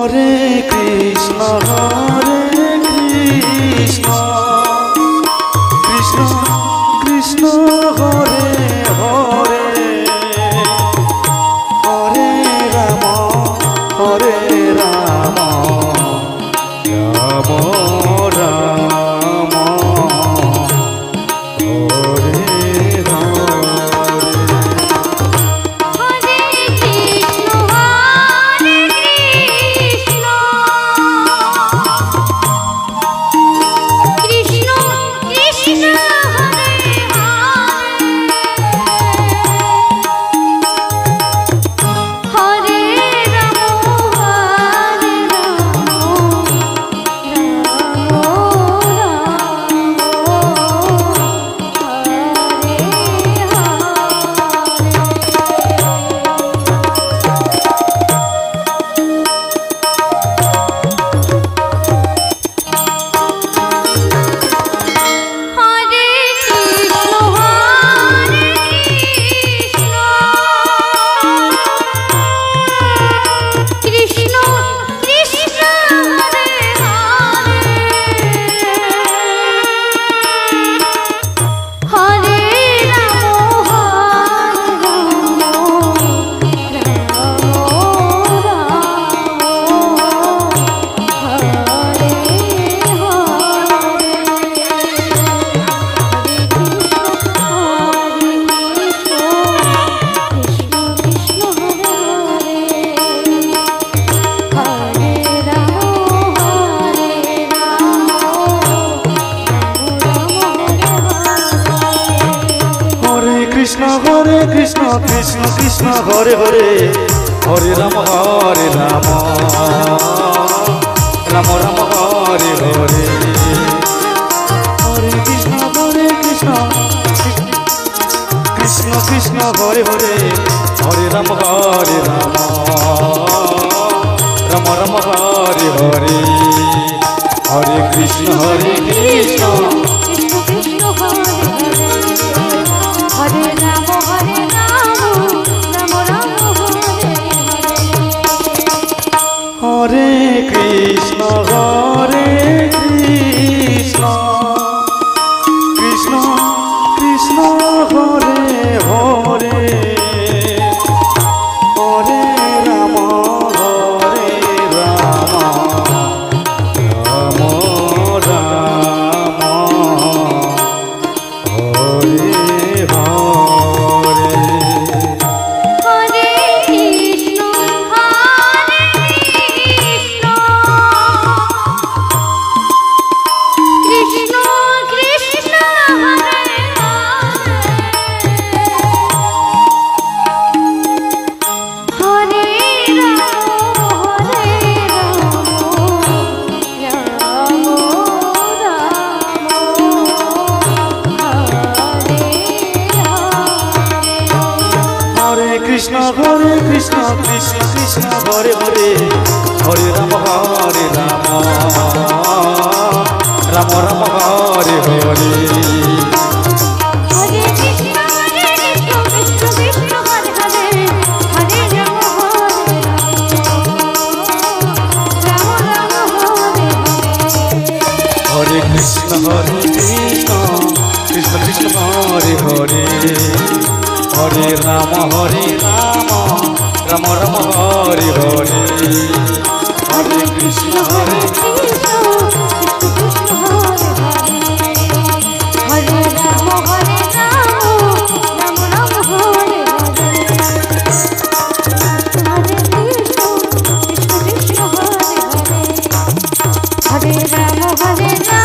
Hare Krishna Krishna Krishna Hare Hare Hare Ram Ram Ram Hare Krishna Krishna Krishna Hare Hare Hare Ram Ram Ram Hare Hare Hare Krishna Krishna Krishna Hare Hare Hare Ram Ram Ram Hare Hare Hare Krishna Krishna Hare Krishna Krishna Krishna Hare Hare Hare Ram Ram Ram Hare Krishna Krishna Krishna Hare Hare Hare Ram Ram Ram Hare Hare Hare Krishna Krishna Krishna Hare Hare Hare Ram Ram Ram Hare Hare Hare Krishna Hare Rama